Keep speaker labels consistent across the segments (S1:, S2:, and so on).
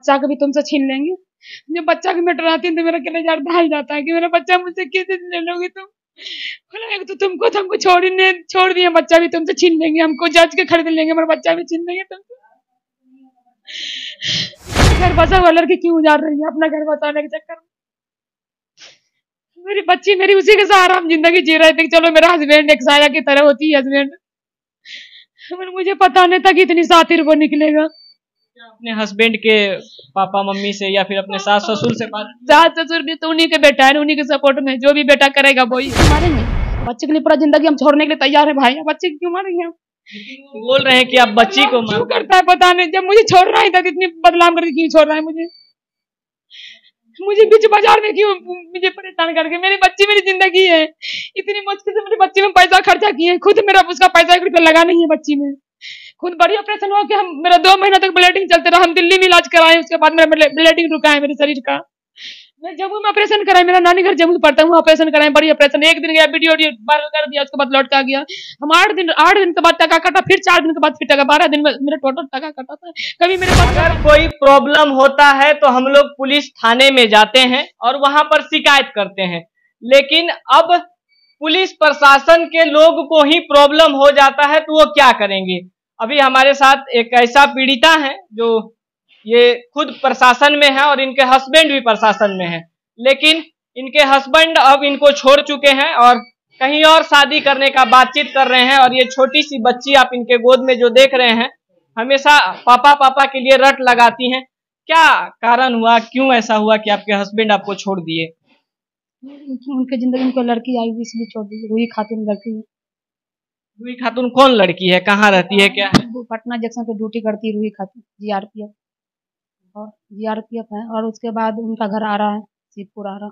S1: बच्चा को भी तुमसे छीन लेंगे। जब बच्चा को मैं डराती हूँ तो मेरा कलेजा ढल जाता है कि मेरा बच्चा मुझसे किस दिन ले लोगी तुम। बोला तो तुमको छोड़ दिए, बच्चा भी तुमसे छीन लेंगे, हमको जज के खरीद लेंगे, हमारा बच्चा भी छीन लेंगे तुमसे। घर बसा हुआ लड़की क्यों उजाड़ रही है अपना घर बसाने के चक्कर में। मेरी बच्ची मेरी उसी के सहारा हम जिंदगी जी रहे थे। चलो मेरा हस्बैंड एक साया की तरह होती है हस्बैंड, मुझे पता नहीं था कि इतनी सातिर वो निकलेगा।
S2: अपने हस्बैंड के पापा मम्मी से या फिर अपने सास ससुर से बात?
S1: सास ससुर भी तो उन्हीं के बेटा है, उन्हीं के सपोर्ट में जो भी बेटा करेगा वही मारेंगे। बच्चे के लिए पूरा जिंदगी हम छोड़ने के लिए तैयार है भाई, बच्चे क्यों मारेंगे हम।
S2: बोल रहे हैं कि आप बच्ची को
S1: क्यों करता है पता नहीं, जब मुझे छोड़ रहा है था इतनी बदनाम करके क्यों छोड़ रहा है मुझे बीच बाजार में क्यों मुझे परेशान करके। मेरी बच्ची मेरी जिंदगी है, इतनी मुश्किल से मेरी बच्ची में पैसा खर्चा किए, खुद मेरा उसका पैसा 1 रुपया लगा नहीं है बच्ची में। खुद बड़ी ऑपरेशन हुआ कि हम मेरा 2 महीना तक ब्लीडिंग चलते रहा, हम दिल्ली में इलाज कराए, उसके बाद मेरा ब्लीडिंग रुका है मेरे शरीर का। मैं जम्मू में ऑपरेशन कराए, मेरा नानी घर जम्मू पड़ता है, ऑपरेशन कराए, बड़ी ऑपरेशन। 1 दिन गया वीडियो वायरल कर दिया, उसके बाद लौट का गया। हम 8 दिन के बाद टका कटा, फिर 4 दिन के बाद फिर टका, 12 दिन में मेरा टोटल टका कटा था। कभी मेरे पास
S2: अगर कोई प्रॉब्लम होता है तो हम लोग पुलिस थाने में जाते हैं और वहां पर शिकायत करते हैं, लेकिन अब पुलिस प्रशासन के लोग को ही प्रॉब्लम हो जाता है तो वो क्या करेंगे। अभी हमारे साथ एक ऐसा पीड़िता है जो ये खुद प्रशासन में है और इनके हस्बैंड भी प्रशासन में है, लेकिन इनके हस्बैंड अब इनको छोड़ चुके हैं और कहीं और शादी करने का बातचीत कर रहे हैं। और ये छोटी सी बच्ची आप इनके गोद में जो देख रहे हैं हमेशा पापा पापा के लिए रट लगाती हैं। क्या कारण हुआ, क्यों ऐसा हुआ कि आपके हस्बैंड आपको छोड़ दिए?
S1: उनके जिंदगी में कोई लड़की आई इसलिए छोड़ दी। रूही खातून लड़की है।
S2: रूही खातून कौन लड़की है, कहाँ रहती है, क्या है?
S1: वो पटना जंक्शन पे ड्यूटी करती है रूही खातून, जीआरपीएफ और जीआरपीएफ है। और उसके बाद उनका घर आ रहा है सीतपुर आ रहा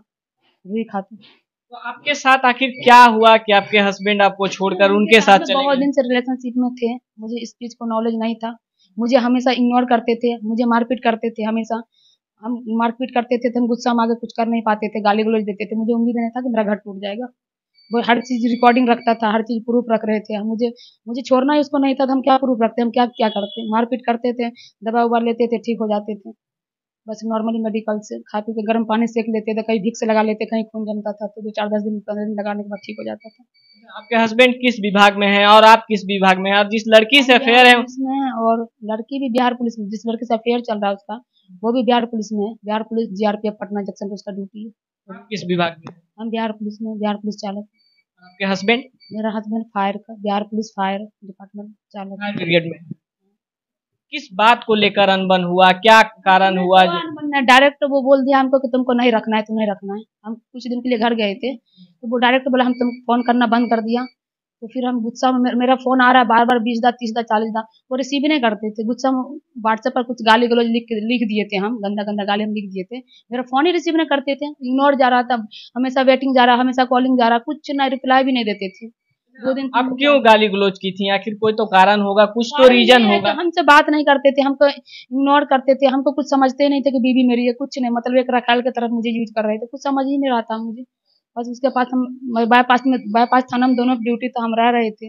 S1: रूही खातून।
S2: तो आपके साथ आखिर क्या हुआ कि आपके हस्बैंड आपको छोड़कर उनके साथ चले
S1: बहुत
S2: गए?
S1: दिन से रिलेशनशिप में थे, मुझे इस चीज को नॉलेज नहीं था। मुझे हमेशा इग्नोर करते थे, मुझे मारपीट करते थे हमेशा। हम मारपीट करते थे तो हम गुस्सा में आगे कुछ कर नहीं पाते थे, गाली गलौज देते थे। मुझे उम्मीद नहीं था कि मेरा घर टूट जाएगा। वो हर चीज रिकॉर्डिंग रखता था, हर चीज प्रूफ रख रहे थे। मुझे छोड़ना ही उसको नहीं था तो हम क्या प्रूफ रखते, हम क्या क्या करते। मारपीट करते थे, दवा उबा लेते थे, ठीक हो जाते थे। बस नॉर्मली मेडिकल से खा पी के गर्म पानी सेक लेते थे, कहीं विक्स लगा लेते, कहीं खून जमता था तो 2-4 10 दिन 15 दिन लगाने के बाद ठीक हो जाता था।
S2: आपके हस्बैंड किस विभाग में है और आप किस विभाग में हैं? और जिस लड़की से अफेयर है
S1: उसमें, और लड़की भी बिहार पुलिस में, जिस लड़के से अफेयर चल रहा है उसका वो भी बिहार पुलिस में है। Bihar police GRPF Patna junction पे उसका ड्यूटी है।
S2: आप किस विभाग में?
S1: हम बिहार पुलिस में, बिहार पुलिस चालक।
S2: आपके हस्बैंड?
S1: मेरा हस्बैंड फायर का, बिहार पुलिस फायर डिपार्टमेंट चालक।
S2: फायर ब्रिगेड में। किस बात को लेकर अनबन हुआ, क्या कारण हुआ?
S1: डायरेक्ट वो बोल दिया हमको कि तुमको नहीं रखना है, तुम्हें रखना है। हम कुछ दिन के लिए घर गए थे तो वो डायरेक्ट बोला हम तुम फोन करना बंद कर दिया। तो फिर हम गुस्सा में, मेरा फोन आ रहा है बार बार 20 दा 30 दा 40 दा, वो रिसीव ही नहीं करते थे। गुस्सा में व्हाट्सएप पर कुछ गाली गलौज लिख दिए थे, हम गंदा गंदा गाली हम लिख दिए थे। मेरा फोन ही रिसीव नहीं करते थे, इग्नोर जा रहा था, हमेशा वेटिंग जा रहा, हमेशा कॉलिंग जा रहा, कुछ ना रिप्लाई भी नहीं देते थे। 2 दिन।
S2: आप क्यों गाली गलौज की थी? आखिर कोई तो कारण होगा, कुछ तो रीजन होगा।
S1: हमसे बात नहीं करते थे, हमको इग्नोर करते थे, हमको कुछ समझते नहीं थे कि बीवी मेरी है, कुछ नहीं, मतलब एक रखाल की तरफ मुझे यूज कर रहे थे, कुछ समझ ही नहीं रहा था मुझे। बस उसके पास हम बाईपास थाना में दोनों ड्यूटी तो हम रह रहे थे।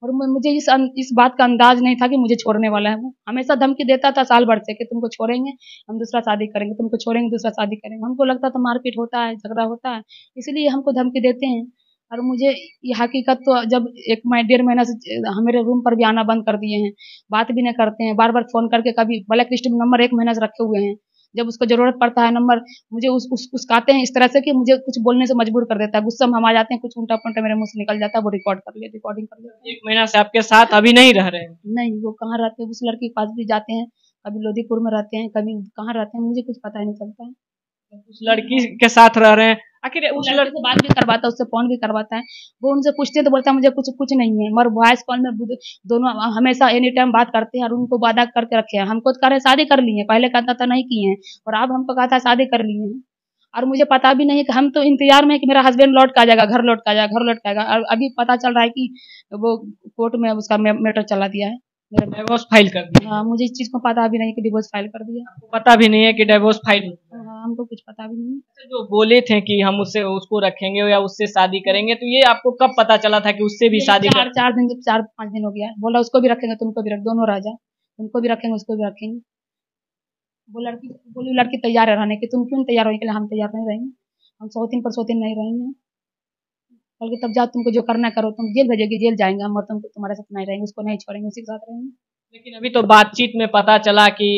S1: और मुझे इस बात का अंदाज नहीं था कि मुझे छोड़ने वाला है। वो हमेशा धमकी देता था साल भर से कि तुमको छोड़ेंगे, हम दूसरा शादी करेंगे, तुमको छोड़ेंगे, दूसरा शादी करेंगे। हमको लगता था मारपीट होता है, झगड़ा होता है, इसलिए हमको धमकी देते हैं। और मुझे ये हकीकत तो जब 1 डेढ़ महीना से मेरे रूम पर भी आना बंद कर दिए हैं, बात भी नहीं करते हैं, बार बार फोन करके, कभी ब्लैक लिस्ट में नंबर 1 महीना से रखे हुए हैं। जब उसको जरूरत पड़ता है नंबर मुझे उसकाते हैं इस तरह से कि मुझे कुछ बोलने से मजबूर कर देता है। गुस्सा में हम आ जाते हैं, कुछ उल्टा पुल्टा मेरे मुंह से निकल जाता है, वो रिकॉर्डिंग कर ले।
S2: 1 महीना से आपके साथ अभी नहीं रह रहे हैं?
S1: नहीं, वो कहाँ रहते हैं, उस लड़की के पास भी जाते हैं, कभी लोधीपुर में रहते हैं, कभी कहाँ रहते हैं, मुझे कुछ पता ही नहीं चलता है।
S2: उस लड़की के साथ रह रहे हैं, आखिर उस
S1: लड़के से बात भी करवाता है, उससे फोन भी करवाता है। वो उनसे पूछते हैं तो बोलता है मुझे कुछ नहीं है, मगर वॉइस कॉल में दोनों हमेशा एनी टाइम बात करते हैं। और उनको वादा करके रखे हैं, हमको तो कह रहे शादी कर लिए, पहले कहता था नहीं किए हैं, और अब हमको कहा था शादी कर लिए हैं। और मुझे पता भी नहीं है कि हम तो इंतजार में कि मेरा हस्बैंड लौट के आ जाएगा, घर लौट के आ जाएगा, घर लौट के आएगा। और अभी पता चल रहा है कि वो कोर्ट में उसका मैटर चला दिया है,
S2: डिवोर्स फाइल कर दिया।
S1: हाँ, मुझे इस चीज को पता भी नहीं कि डिवोर्स फाइल कर दिया।
S2: आपको पता भी नहीं है कि डिवोर्स फाइल?
S1: हाँ, हमको कुछ पता भी नहीं।
S2: जो बोले थे कि हम उसको रखेंगे या उससे शादी करेंगे, तो ये आपको कब पता चला था कि उससे भी शादी?
S1: 4-5 दिन हो गया है, बोला उसको भी रखेंगे, तुमको भी दोनों राजा, तुमको भी रखेंगे, उसको भी रखेंगे। बोली लड़की तैयार है रहने की, तुम क्यों तैयार होने के लिए? हम तैयार नहीं रहेंगे, हम सौतीन पर सौतीन नहीं रहेंगे। बल्कि तब जाओ, तुमको जो करना करो, तुम जेल भेजोगी जेल जाएंगे हम, और तुमको तुम्हारे साथ नहीं रहेंगे, उसको नहीं छोड़ेंगे, उसी के साथ रहेंगे।
S2: लेकिन अभी तो बातचीत में पता चला कि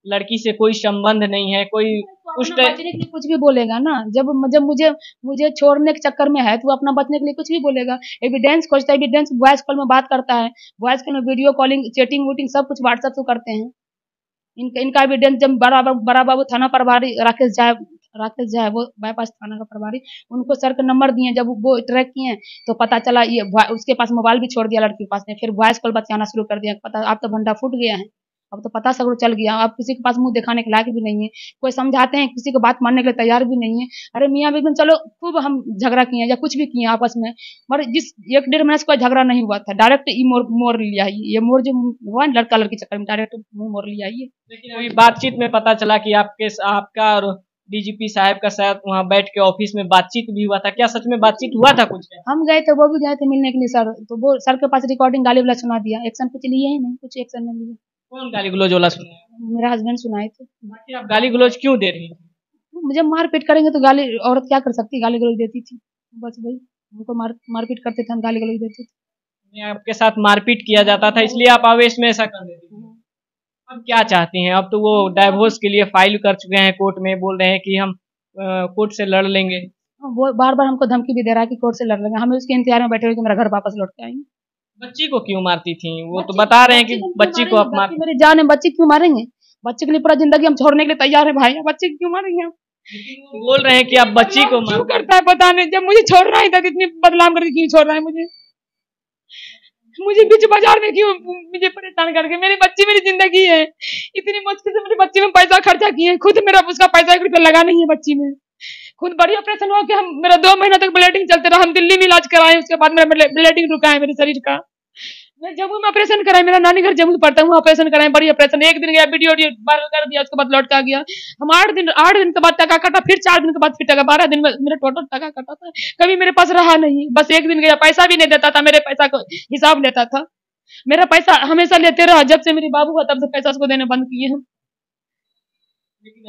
S2: लड़की से कोई संबंध नहीं है, कोई उस
S1: अपना बचने के लिए कुछ भी बोलेगा ना, जब जब मुझे मुझे छोड़ने के चक्कर में है तो वो अपना बचने के लिए कुछ भी बोलेगा। एविडेंस खोजता है, एविडेंस वॉइस कॉल में बात करता है, वॉइस कॉल में वीडियो कॉलिंग चैटिंग वूटिंग सब कुछ व्हाट्सएप से करते हैं। इनका एविडेंस जब बड़ा बाबू थाना प्रभारी राकेश झा है, वो बाईपास थाना का प्रभारी, उनको सर का नंबर दिए, जब वो ट्रैक किए तो पता चला ये उसके पास मोबाइल भी छोड़ दिया लड़की के पास में, फिर वॉइस कॉल बतियाना शुरू कर दिया। पता अब तो भंडा फूट गया है, अब तो पता सगड़ो चल गया, अब किसी के पास मुंह दिखाने के लायक भी नहीं है, कोई समझाते हैं किसी को बात मानने के लिए तैयार भी नहीं है। अरे मियाँ बीवी चलो खूब हम झगड़ा किए या कुछ भी किए आपस में, मगर जिस 1-1.5 महीने से कोई झगड़ा नहीं हुआ था, डायरेक्ट ये मोड़ लिया, ये मोड़ जो हुआ ना लड़का लड़की चक्कर में, डायरेक्ट मुंह मोड़ लिया ये।
S2: लेकिन अभी बातचीत में पता चला कि आपका और डीजीपी साहब का शायद वहाँ बैठ के ऑफिस में बातचीत भी हुआ था, क्या सच में बातचीत हुआ था कुछ?
S1: हम गए थे, वो भी गए थे मिलने के लिए सर, तो वो सर के पास रिकॉर्डिंग गाली वाला सुना दिया, एक्शन कुछ लिए ही नहीं, कुछ एक्शन नहीं लिया।
S2: कौन गाली गलौज वाला सुना?
S1: मेरा हस्बैंड सुनाए थे।
S2: बाकी आप गाली गलौज क्यों दे रही थी?
S1: मुझे मारपीट करेंगे तो गाली, औरत क्या कर सकती, गाली गलौज देती थी, बस भाई हमको मारपीट करते थे, हम गाली गलौज देते थे।
S2: आपके साथ मारपीट किया जाता था इसलिए आप आवेश में ऐसा कर देती थी। अब क्या चाहती हैं? अब तो वो डाइवोर्स के लिए फाइल कर चुके हैं कोर्ट में, बोल रहे हैं कि हम कोर्ट से लड़ लेंगे।
S1: वो बार बार हमको धमकी भी दे रहा है कि कोर्ट से लड़ लेंगे, हमें उसके इंतजार में बैठे हुए कि मेरा घर वापस लौट के आएंगे।
S2: बच्ची को क्यों मारती थी? वो तो बता रहे हैं कि बच्ची को आप मार,
S1: मेरी जान है, बच्ची क्यों मारेंगे? बच्चे के लिए पूरा जिंदगी हम छोड़ने के लिए तैयार है भाई, बच्चे क्यों मारेंगे हम?
S2: बोल रहे हैं कि आप बच्ची को
S1: क्यों करता है पता नहीं, जब मुझे छोड़ रहा है तो इतनी बदनाम करके क्यों छोड़ रहा है मुझे बीच बाजार में क्यों मुझे परेशान करके? मेरी बच्ची मेरी जिंदगी है, इतनी मुश्किल से मेरी बच्ची में पैसा खर्चा किए, खुद मेरा उसका पैसा 1 रुपया लगा नहीं है बच्ची में, खुद बड़ी ऑपरेशन हुआ कि हम मेरा 2 महीना तक ब्लीडिंग चलते रहा, हम दिल्ली में इलाज कराए, उसके बाद मेरा ब्लीडिंग रुका है मेरे शरीर का। मैं जम्मू में ऑपरेशन कराए, मेरा नानी घर जम्मू पड़ता है, वहाँ ऑपरेशन कराए, बड़ी ऑपरेशन, 1 दिन गया वीडियो वायरल कर दिया, उसके बाद लौट के आ गया। हम 8 दिन के बाद टका कटा, फिर 4 दिन के बाद फिर टका, 12 दिन में मेरा टोटल टका कटा था, कभी मेरे पास रहा नहीं, बस 1 दिन गया, पैसा भी नहीं देता था, मेरे पैसा को हिसाब लेता था, मेरा पैसा हमेशा लेते रहा, जब से मेरी बाबू हुआ तब से पैसा उसको देने बंद किए हैं।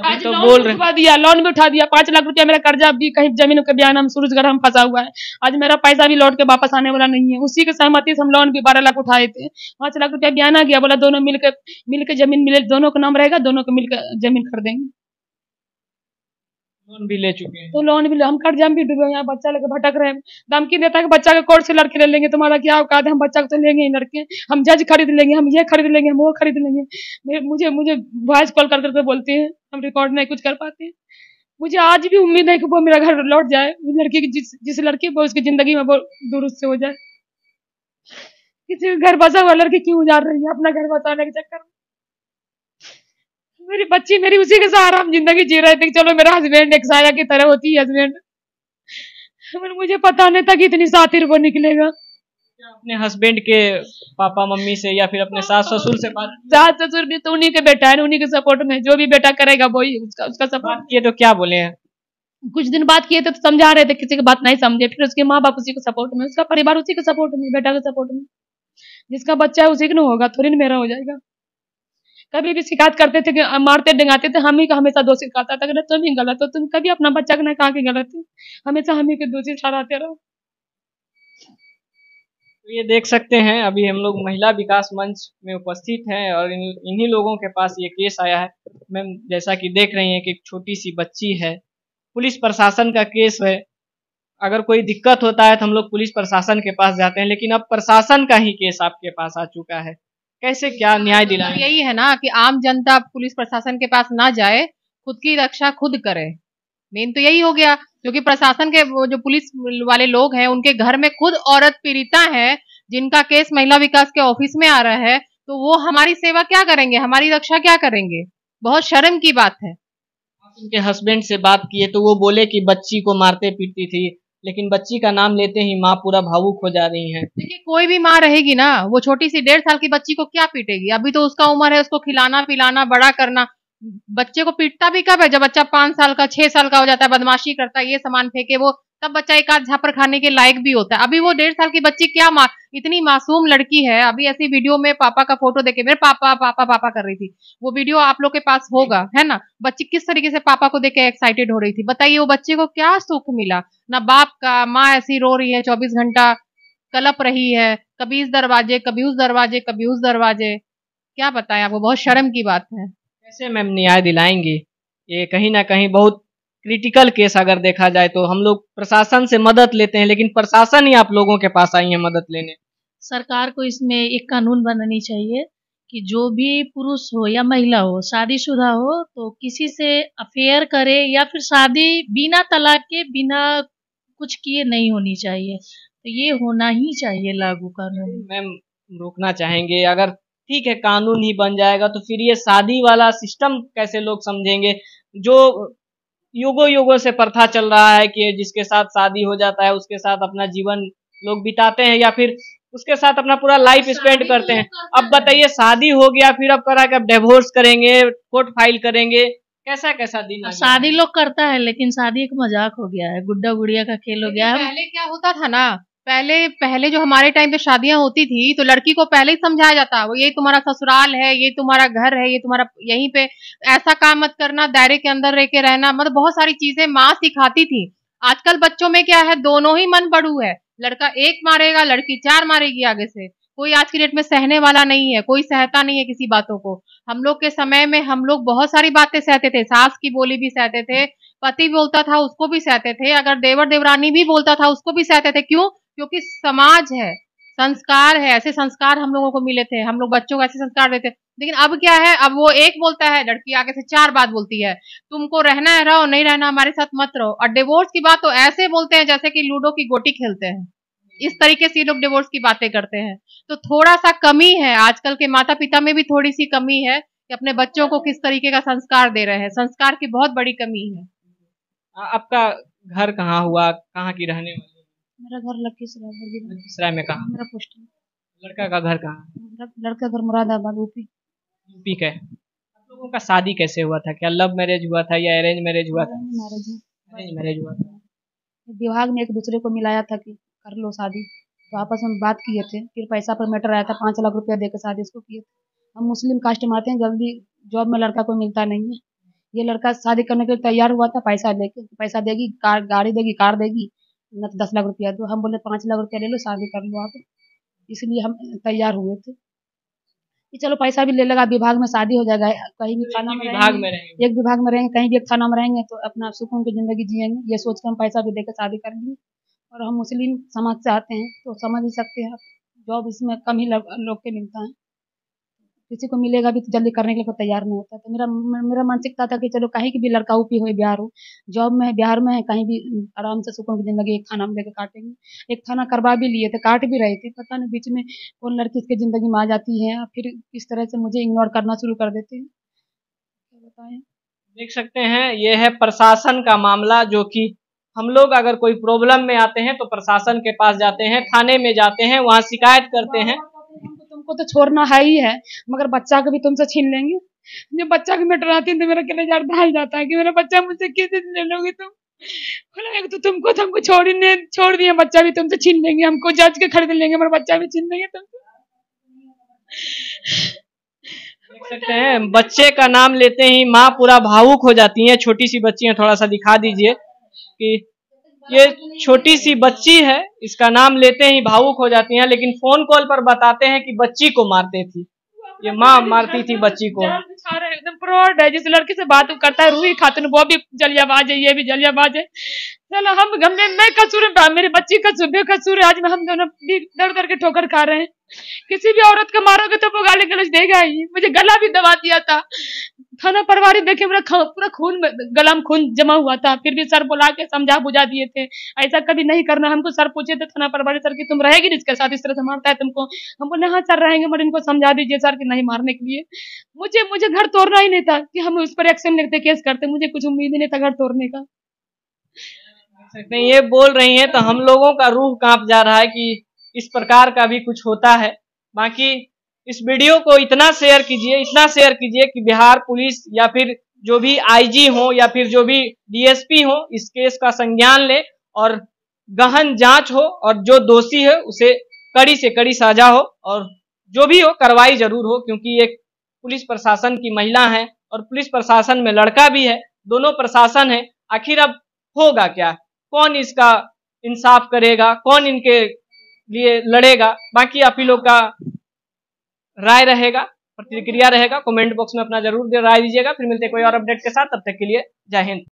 S1: आज तो बोल रहे दिया, लोन भी उठा दिया, 5 लाख रुपया मेरा कर्जा भी कहीं जमीन के बयान हम सूरजगढ़ हम फंसा हुआ है, आज मेरा पैसा भी लौट के वापस आने वाला नहीं है। उसी के सहमति से हम लोन भी 12 लाख उठाए थे, 5 लाख रुपया बयान आ गया, बोला दोनों मिलकर जमीन मिले, दोनों का नाम रहेगा, दोनों को मिलकर जमीन खरीदेंगे।
S2: लोन भी ले चुके हैं,
S1: तो लोन भी हम कर्जा में भी डूबे, यहाँ बच्चा लेकर भटक रहे हैं, धमकी देता है कि बच्चा के कोर्ट से लड़के ले लेंगे, तुम्हारा क्या औकात है, हम बच्चा को तो लेंगे ही लड़के, हम जज खरीद लेंगे, हम ये खरीद लेंगे, हम वो खरीद लेंगे। मुझे वॉइस कॉल कर करके बोलते हैं, हम रिकॉर्ड नहीं कुछ कर पाते। मुझे आज भी उम्मीद है कि वो मेरा घर लौट जाए, लड़की की जिस लड़की वो उसकी जिंदगी में वो दुरुस्त से हो जाए। किसी घर बसा हुआ लड़की क्यों उजाड़ रही है अपना घर बसाने के चक्कर में? मेरी बच्ची मेरी उसी के सहारा हम जिंदगी जी रहे थे, चलो मेरा हस्बैंड एक साया की तरह होती है हस्बैंड, मुझे पता नहीं था कि इतनी सातिर वो निकलेगा।
S2: अपने हस्बैंड के पापा मम्मी से या फिर अपने सास ससुर से बात?
S1: सास ससुर भी तो उन्हीं के बेटा है, उन्हीं के सपोर्ट में, जो भी बेटा करेगा वही उसका सपोर्ट
S2: किए। तो क्या बोले हैं?
S1: कुछ दिन बात किए थे तो समझा रहे थे, किसी की बात नहीं समझे, फिर उसके माँ बाप उसी के सपोर्ट में, उसका परिवार उसी के सपोर्ट में, बेटा के सपोर्ट में, जिसका बच्चा है उसी का होगा, थोड़ी ना मेरा हो जाएगा। कभी भी शिकायत करते थे कि मारते डिंगाते थे, हम ही का हमेशा दोषी कहता था कि तुम ही गलत हो, तुम कभी अपना बच्चा को नहीं कहा कि गलत है, हमेशा हम ही के दोषी ठहराते रहो।
S2: तो ये देख सकते हैं अभी हम लोग महिला विकास मंच में उपस्थित हैं और इन्हीं लोगों के पास ये केस आया है। मैम जैसा कि देख रही हैं कि एक छोटी सी बच्ची है, पुलिस प्रशासन का केस है, अगर कोई दिक्कत होता है तो हम लोग पुलिस प्रशासन के पास जाते हैं, लेकिन अब प्रशासन का ही केस आपके पास आ चुका है, कैसे क्या न्याय दिलाएं?
S3: यही है ना कि आम जनता पुलिस प्रशासन के पास ना जाए, खुद की रक्षा खुद करे, मेन तो यही हो गया। क्योंकि प्रशासन के जो पुलिस वाले लोग हैं उनके घर में खुद औरत पीड़िता है जिनका केस महिला विकास के ऑफिस में आ रहा है, तो वो हमारी सेवा क्या करेंगे, हमारी रक्षा क्या करेंगे? बहुत शर्म की बात है।
S2: उनके हस्बैंड से बात किए तो वो बोले कि बच्ची को मारते पीटती थी, लेकिन बच्ची का नाम लेते ही माँ पूरा भावुक हो जा रही है।
S3: देखिए कोई भी माँ रहेगी ना, वो छोटी सी 1.5 साल की बच्ची को क्या पीटेगी? अभी तो उसका उम्र है उसको खिलाना पिलाना बड़ा करना, बच्चे को पीटता भी कब है? जब बच्चा 5 साल का 6 साल का हो जाता है, बदमाशी करता है, ये सामान फेंके वो, तब बच्चा एक आध झापड़ खाने के लायक भी होता है। अभी वो 1.5 साल की बच्ची इतनी मासूम लड़की है, अभी ऐसी वीडियो में पापा का फोटो देखे मेरे पापा पापा पापा कर रही थी। वो वीडियो आप लोग के पास होगा, है ना? बच्ची किस तरीके से पापा को देख के एक्साइटेड हो रही थी। बताइए वो बच्चे को क्या सुख मिला? ना बाप का, माँ ऐसी रो रही है 24 घंटा, कलप रही है, कभी इस दरवाजे, कभी उस दरवाजे, कभी उस दरवाजे। क्या बताएं आपको, बहुत शर्म की बात है।
S2: कैसे मैम न्याय दिलाएंगे? ये कहीं ना कहीं बहुत क्रिटिकल केस अगर देखा जाए तो हम लोग प्रशासन से मदद लेते हैं, लेकिन प्रशासन ही आप लोगों के पास आई है मदद लेने।
S4: सरकार को इसमें एक कानून बनानी चाहिए कि जो भी पुरुष हो या महिला हो, शादीशुदा हो, तो किसी से अफेयर करे या फिर शादी बिना तलाक के, बिना कुछ किए नहीं होनी चाहिए। तो ये होना ही चाहिए लागू कानून।
S2: मैम रोकना चाहेंगे, अगर ठीक है कानून ही बन जाएगा तो फिर ये शादी वाला सिस्टम कैसे लोग समझेंगे? जो युगों युगों से प्रथा चल रहा है कि जिसके साथ शादी हो जाता है उसके साथ अपना जीवन लोग बिताते हैं या फिर उसके साथ अपना पूरा लाइफ स्पेंड करते हैं। अब बताइए शादी हो गया फिर अब करा के अब डिवोर्स करेंगे, कोर्ट फाइल करेंगे, कैसा कैसा दिन आ गया
S4: शादी लोग करता है, लेकिन शादी एक मजाक हो गया है, गुड्डा गुड़िया का खेल हो गया है।
S3: पहले क्या होता था ना, पहले जो हमारे टाइम पे शादियां होती थी तो लड़की को पहले ही समझाया जाता, वो ये तुम्हारा ससुराल है, ये तुम्हारा घर है, ये तुम्हारा यहीं पे ऐसा काम मत करना, दायरे के अंदर रह के रहना, मतलब बहुत सारी चीजें माँ सिखाती थी। आजकल बच्चों में क्या है, दोनों ही मन बड़ू है, लड़का एक मारेगा, लड़की 4 मारेगी आगे से। कोई आज की डेट में सहने वाला नहीं है, कोई सहता नहीं है किसी बातों को। हम लोग के समय में हम लोग बहुत सारी बातें सहते थे, सास की बोली भी सहते थे, पति बोलता था उसको भी सहते थे, अगर देवर देवरानी भी बोलता था उसको भी सहते थे। क्यों? क्योंकि समाज है, संस्कार है, ऐसे संस्कार हम लोगों को मिले थे, हम लोग बच्चों को ऐसे संस्कार देते। लेकिन अब क्या है, अब वो एक बोलता है, लड़की आगे से 4 बात बोलती है, तुमको रहना है रहो, नहीं रहना हमारे साथ मत रहो। और डिवोर्स की बात तो ऐसे बोलते हैं जैसे कि लूडो की गोटी खेलते हैं, इस तरीके से ये लोग डिवोर्स की बातें करते हैं। तो थोड़ा सा कमी है, आजकल के माता पिता में भी थोड़ी सी कमी है कि अपने बच्चों को किस तरीके का संस्कार दे रहे हैं, संस्कार की बहुत बड़ी कमी है।
S2: आपका घर कहाँ हुआ, कहाँ की रहने वाली?
S1: मेरा घर
S2: लखीसराय में। कहाँ?
S1: मेरा पोस्ट
S2: लड़का का घर कहाँ?
S1: लड़का घर मुरादाबाद यूपी।
S2: यूपी का है। आप लोगों का शादी कैसे हुआ था? क्या लव मैरिज हुआ था या अरेंज मैरिज हुआ था? अरेंज मैरिज हुआ था।
S1: विभाग में एक दूसरे को मिलाया था कि कर लो शादी, तो आपस में बात किए थे, फिर पैसा पर मैटर आया था, 5 लाख रुपया देकर शादी इसको किए थे। हम मुस्लिम कास्ट में आते हैं, जल्दी जॉब में लड़का को मिलता नहीं है। ये लड़का शादी करने के लिए तैयार हुआ था, पैसा लेके, पैसा देगी, कार गाड़ी देगी, कार देगी, न तो 10 लाख रुपया दो। हम बोले 5 लाख रुपया ले लो, शादी कर लो आप, इसलिए हम तैयार हुए थे कि चलो पैसा भी ले लेगा, विभाग में शादी हो जाएगा, कहीं भी थाना में
S2: विभाग में रहेंगे,
S1: एक विभाग में रहेंगे, कहीं भी एक थाना में रहेंगे तो अपना सुकून की जिंदगी जिएंगे। ये सोच के हम पैसा भी देकर शादी कर लिए। और हम मुस्लिम समाज से आते हैं तो समझ ही सकते हैं आप, जॉब इसमें कम ही लोग के मिलता है, किसी को मिलेगा भी तो जल्दी करने के लिए कोई तैयार नहीं होता। तो मेरा मानसिकता था कि चलो कहीं की भी लड़का ऊपी हो, बिहार हो, जॉब में है, बिहार में है, कहीं भी आराम से सुकून की जिंदगी एक थाना में लेकर काटेंगे। एक थाना करवा भी लिए थे, काट भी रहे थे, पता नहीं बीच में कौन लड़की इसकी जिंदगी में आ जाती है, फिर इस तरह से मुझे इग्नोर करना शुरू कर देते हैं। क्या बताएं?
S2: देख सकते हैं ये है प्रशासन का मामला, जो कि हम लोग अगर कोई प्रॉब्लम में आते हैं तो प्रशासन के पास जाते हैं, थाने में जाते हैं, वहाँ शिकायत करते हैं।
S1: तुमको तो छोड़ना है ही है, मगर बच्चा को भी तुमसे छीन लेंगे। जब बच्चा की मैटर आती है तो मेरा कलेजा ढल जाता है कि मेरा बच्चा मुझसे किस दिन ले लोगे तुम। बोला तो तुमको छोड़ दिए, बच्चा भी तुमसे छीन लेंगे, हमको जज के खरीद लेंगे, मेरा बच्चा भी छीन लेंगे तुमसे।
S2: देख सकते हैं बच्चे का नाम लेते ही माँ पूरा भावुक हो जाती है। छोटी सी बच्ची है, थोड़ा सा दिखा दीजिए कि ये छोटी सी बच्ची है, इसका नाम लेते ही भावुक हो जाती है, लेकिन फोन कॉल पर बताते हैं कि बच्ची को मारते थी, ये माँ मारती थी बच्ची को।
S1: एकदम फ्रॉड है, जिस लड़की से बात करता है रूही खातून, वो भी जलियाबाज है, ये भी जलियाबाज है। चलो मैं कसूर है, मेरी बच्ची कसूर बेकसूर है, आज में हम दोनों दर दर के ठोकर खा रहे हैं। किसी भी औरत को मारोगे तो वो गाली गलौज देगा ही। मुझे गला भी दबा दिया था, थाना प्रभारी देखे मेरा पूरा खून, गला में खून जमा हुआ था, फिर भी सर बुला के समझा बुझा दिए थे ऐसा कभी नहीं करना। हमको सर पूछे थे थाना प्रभारी, सर की तुम रहेगी जिसके साथ इस तरह से मारता है तुमको? हम बोले हाँ सर रहेंगे, मगर इनको समझा दीजिए सर कि नहीं मारने के लिए। मुझे घर तोड़ना ही नहीं था कि हम उस पर एक्शन लेते, केस करते, मुझे कुछ उम्मीद ही नहीं था घर तोड़ने का।
S2: ये बोल रही है तो हम लोगों का रूह कांप जा रहा है कि इस प्रकार का भी कुछ होता है। बाकी इस वीडियो को इतना शेयर कीजिए कि बिहार पुलिस या फिर जो भी आईजी हो या फिर जो भी डीएसपी हो इस केस का संज्ञान ले और गहन जांच हो और जो दोषी है उसे कड़ी से कड़ी सजा हो और जो भी हो कार्रवाई जरूर हो, क्योंकि एक पुलिस प्रशासन की महिला है और पुलिस प्रशासन में लड़का भी है, दोनों प्रशासन है। आखिर अब होगा क्या, कौन इसका इंसाफ करेगा, कौन इनके लिए लड़ेगा, बाकी आप ही लोग का राय रहेगा, प्रतिक्रिया रहेगा। कमेंट बॉक्स में अपना जरूर राय दीजिएगा। फिर मिलते हैं कोई और अपडेट के साथ, तब तक के लिए जय हिंद।